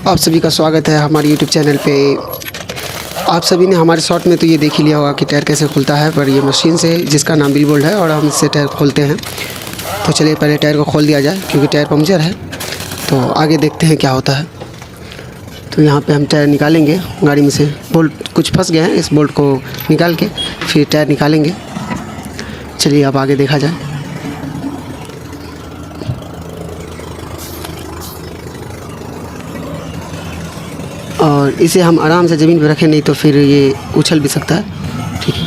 आप सभी का स्वागत है हमारे YouTube चैनल पे। आप सभी ने हमारे शॉर्ट में तो ये देख ही लिया होगा कि टायर कैसे खुलता है, पर ये मशीन से जिसका नाम बिल बोल्ट है और हम इससे टायर खोलते हैं। तो चलिए पहले टायर को खोल दिया जाए क्योंकि टायर पंक्चर है, तो आगे देखते हैं क्या होता है। तो यहाँ पे हम टायर निकालेंगे गाड़ी में से, बोल्ट कुछ फंस गए हैं, इस बोल्ट को निकाल के फिर टायर निकालेंगे। चलिए अब आगे देखा जाए। और इसे हम आराम से ज़मीन पर रखें, नहीं तो फिर ये उछल भी सकता है। ठीक है,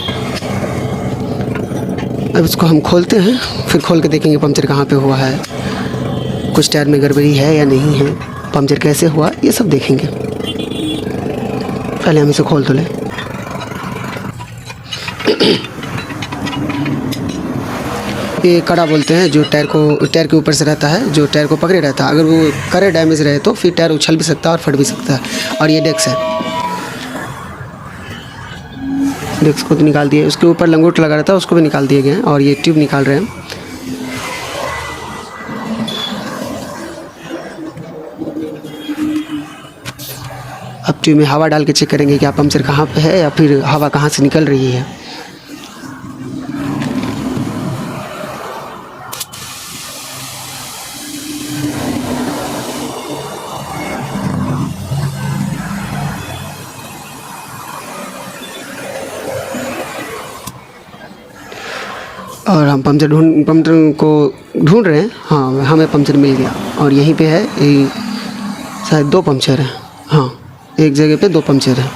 अब इसको हम खोलते हैं, फिर खोल के देखेंगे पंक्चर कहाँ पे हुआ है, कुछ टायर में गड़बड़ी है या नहीं है, पंक्चर कैसे हुआ, ये सब देखेंगे। पहले हम इसे खोल तो लें। ये कड़ा बोलते हैं, जो टायर के ऊपर से रहता है, जो टायर को पकड़े रहता है। अगर वो करे डैमेज रहे तो फिर टायर उछल भी सकता है और फट भी सकता है। और ये डेक्स है, डेक्स को तो निकाल दिए, उसके ऊपर लंगोट लगा रहता है, उसको भी निकाल दिए गए हैं। और ये ट्यूब निकाल रहे हैं। अब ट्यूब में हवा डाल के चेक करेंगे कि पंक्चर कहाँ पे है या फिर हवा कहाँ से निकल रही है। और हम पंक्चर को ढूंढ रहे हैं। हाँ, हमें पंक्चर मिल गया और यहीं पे है, शायद 2 पंक्चर हैं। हाँ, एक जगह पे 2 पंक्चर हैं।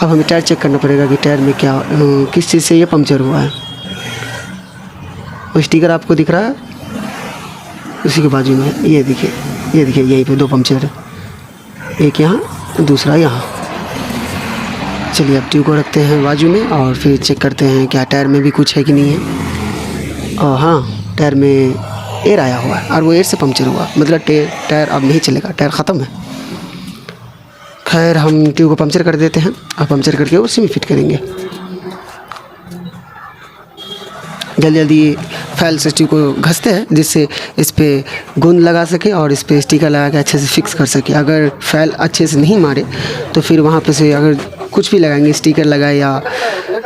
अब हमें टायर चेक करना पड़ेगा कि टायर में क्या किस चीज़ से ये पंक्चर हुआ है। वो स्टिकर आपको दिख रहा है उसी के बाजू में, ये देखिए यहीं पे 2 पंक्चर है, एक यहाँ दूसरा यहाँ। चलिए अब ट्यूब को रखते हैं बाजू में और फिर चेक करते हैं क्या टायर में भी कुछ है कि नहीं है। और हाँ, टायर में एयर आया हुआ है और वो एयर से पंक्चर हुआ, मतलब टायर अब नहीं चलेगा, टायर ख़त्म है। खैर, हम ट्यूब को पंक्चर कर देते हैं और पंक्चर करके उसी में फिट करेंगे। जल्दी फैल से ट्यूब को घसते हैं, जिससे इस पर गोंद लगा सके और इस पर स्टिकर लगा के अच्छे से फिक्स कर सके। अगर फैल अच्छे से नहीं मारे तो फिर वहाँ पे से अगर कुछ भी लगाएंगे, स्टिकर लगाए या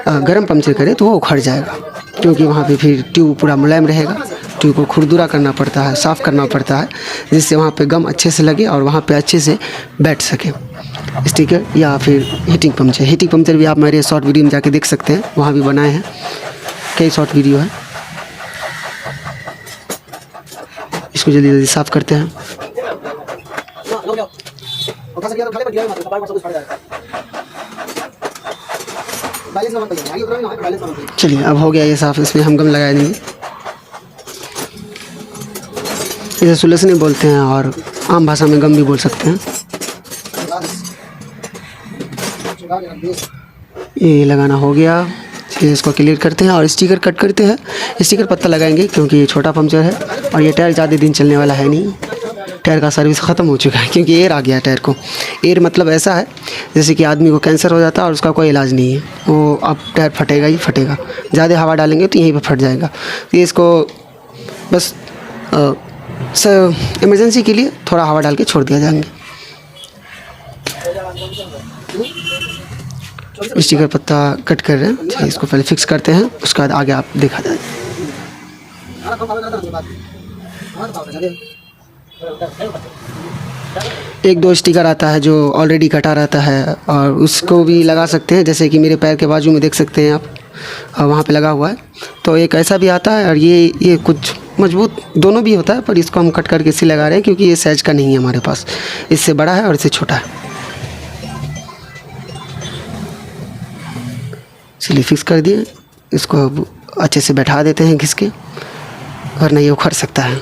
गर्म पंक्चर करे, तो वो उखड़ जाएगा, क्योंकि वहाँ पे फिर ट्यूब पूरा मुलायम रहेगा। ट्यूब को खुरदुरा करना पड़ता है, साफ़ करना पड़ता है, जिससे वहाँ पे गम अच्छे से लगे और वहाँ पे अच्छे से बैठ सके स्टिकर। या फिर हीटिंग पंक्चर भी आप मेरे शॉर्ट वीडियो में जाके देख सकते हैं, वहाँ भी बनाए हैं, कई शॉर्ट वीडियो है। इसको जल्दी साफ़ करते हैं। चलिए अब हो गया ये साफ़, इसमें हम गम लगाए नहीं, इसे सुलसने बोलते हैं और आम भाषा में गम भी बोल सकते हैं। ये लगाना हो गया। चलिए इसको क्लियर करते हैं और स्टिकर कट करते हैं। स्टिकर पत्ता लगाएंगे क्योंकि ये छोटा पंक्चर है और ये टायर ज़्यादा दिन चलने वाला है नहीं। टायर का सर्विस ख़त्म हो चुका है क्योंकि एयर आ गया है टायर को। एयर मतलब ऐसा है जैसे कि आदमी को कैंसर हो जाता है और उसका कोई इलाज नहीं है, वो अब टायर फटेगा ही फटेगा। ज़्यादा हवा डालेंगे तो यहीं पर फट जाएगा। तो ये इसको बस इमरजेंसी के लिए थोड़ा हवा डाल के छोड़ दिया जाएंगे। स्टिकर पत्ता कट कर रहे हैं, चलिए इसको पहले फिक्स करते हैं, उसके बाद आगे आप देखा जाए। एक 2 स्टिकर आता है जो ऑलरेडी कटा रहता है और उसको भी लगा सकते हैं, जैसे कि मेरे पैर के बाजू में देख सकते हैं आप, वहाँ पे लगा हुआ है। तो एक ऐसा भी आता है और ये कुछ मजबूत दोनों भी होता है, पर इसको हम कट करके इसी लगा रहे हैं क्योंकि ये साइज का नहीं है हमारे पास, इससे बड़ा है और इससे छोटा है। चलिए फिक्स कर दिए, इसको अब अच्छे से बैठा देते हैं घिस के, वरना ये उखड़ सकता है।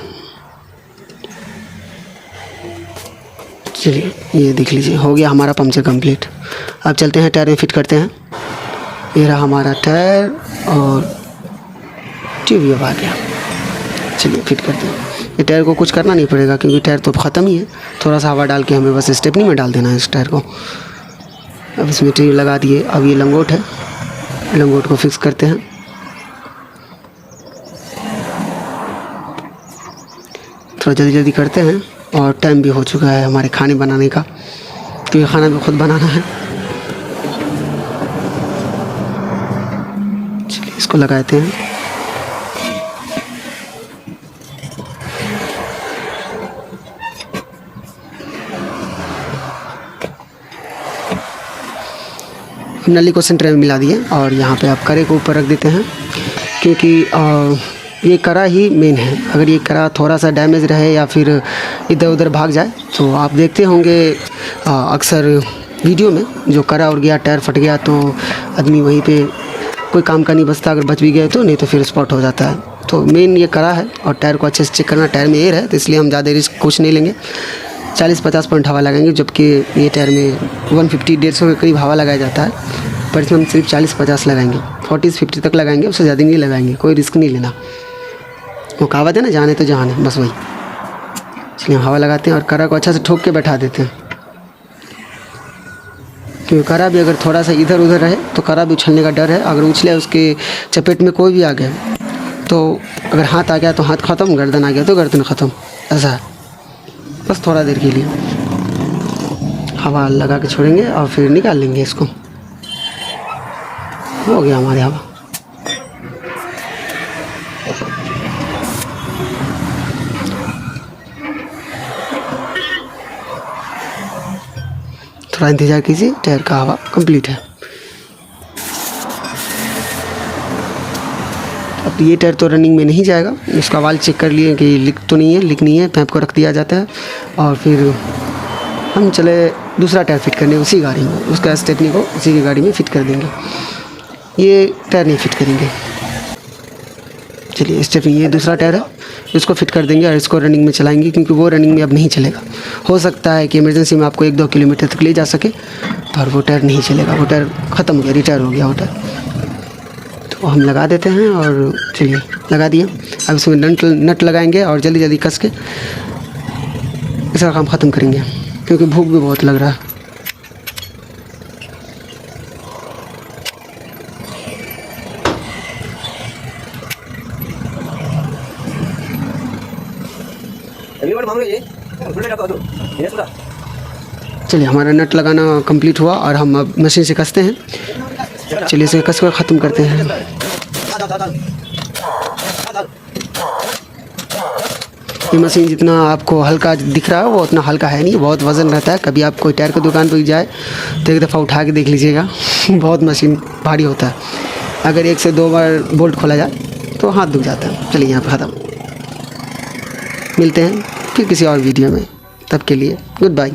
चलिए ये देख लीजिए, हो गया हमारा पंक्चर कंप्लीट। अब चलते हैं टायर में फिट करते हैं। ये रहा हमारा टायर और ट्यूब अब आ गया। चलिए फिट करते हैं। ये टायर को कुछ करना नहीं पड़ेगा क्योंकि टायर तो ख़त्म ही है, थोड़ा सा हवा डाल के हमें बस स्टेपनी में डाल देना है इस टायर को। अब इसमें ट्यूब लगा दिए। अब ये लंगोट है, लंगोट को फिक्स करते हैं। थोड़ा जल्दी करते हैं। और टाइम भी हो चुका है हमारे खाने बनाने का, क्योंकि खाना भी खुद बनाना है। चलिए इसको लगाते हैं। नली को सेंटर में मिला दिए और यहाँ पे आप कड़े को ऊपर रख देते हैं, क्योंकि ये कड़ा ही मेन है। अगर ये कड़ा थोड़ा सा डैमेज रहे या फिर इधर उधर भाग जाए तो आप देखते होंगे अक्सर वीडियो में, जो कड़ा उड़ गया, टायर फट गया तो आदमी वहीं पे कोई काम का नहीं बचता। अगर बच भी गए तो, नहीं तो फिर स्पॉट हो जाता है। तो मेन ये कड़ा है और टायर को अच्छे से चेक करना। टायर में एयर है तो इसलिए हम ज़्यादा रिस्क कुछ नहीं लेंगे। 40-50 पॉइंट हवा लगाएंगे, जबकि ये टायर में 150-150 के करीब हवा लगाया जाता है, पर इसमें हम सिर्फ 40-50 लगाएंगे। 40-50 तक लगाएंगे, उससे ज़्यादा नहीं लगाएंगे। कोई रिस्क नहीं लेना। वो कहावत है ना, जाने तो जहान है, बस वही। इसलिए हम हवा लगाते हैं और कड़ा को अच्छा से ठोक के बैठा देते हैं, क्योंकि कड़ा भी अगर थोड़ा सा इधर उधर रहे तो कड़ा भी उछलने का डर है। अगर उछले उसके चपेट में कोई भी आ गया तो, अगर हाथ आ गया तो हाथ ख़त्म, गर्दन आ गया तो गर्दन ख़त्म। ऐसा है। बस थोड़ा देर के लिए हवा लगा के छोड़ेंगे और फिर निकाल लेंगे इसको। हो गया हमारे हवा। थोड़ा इंतज़ार कीजिए, टायर का हवा कंप्लीट है। अब ये टायर तो रनिंग में नहीं जाएगा। इसका वाल चेक कर लिए कि लीक तो नहीं है। लीक नहीं है, पैप को रख दिया जाता है और फिर हम चले दूसरा टायर फिट करने उसी गाड़ी में। उसका स्टेपनी को उसी की गाड़ी में फिट कर देंगे। ये टायर नहीं फिट करेंगे। चलिए स्टेपनी, ये दूसरा टायर है, इसको फिट कर देंगे और इसको रनिंग में चलाएंगे, क्योंकि वो रनिंग में अब नहीं चलेगा। हो सकता है कि इमरजेंसी में आपको 1-2 किलोमीटर तक ले जा सके, पर वो टायर नहीं चलेगा। वो टायर ख़त्म हो गया, रिटायर हो गया वो टायर। तो हम लगा देते हैं और चलिए लगा दिया। अब इसमें नट लगाएंगे और जल्दी जल्दी कस के इसका काम ख़त्म करेंगे, क्योंकि भूख भी बहुत लग रहा है। चलिए हमारा नट लगाना कंप्लीट हुआ और हम अब मशीन से कसते हैं। चलिए इसे कस कर ख़त्म करते हैं। ये मशीन जितना आपको हल्का दिख रहा है वो उतना हल्का है नहीं, बहुत वज़न रहता है। कभी आप कोई टायर की दुकान पर जाए तो एक दफ़ा उठा के देख लीजिएगा, बहुत मशीन भारी होता है। अगर 1 से 2 बार बोल्ट खोला जाए तो हाथ दुख जाता है। चलिए यहाँ पर ख़त्म। मिलते हैं फिर किसी और वीडियो में, तब के लिए गुड बाय।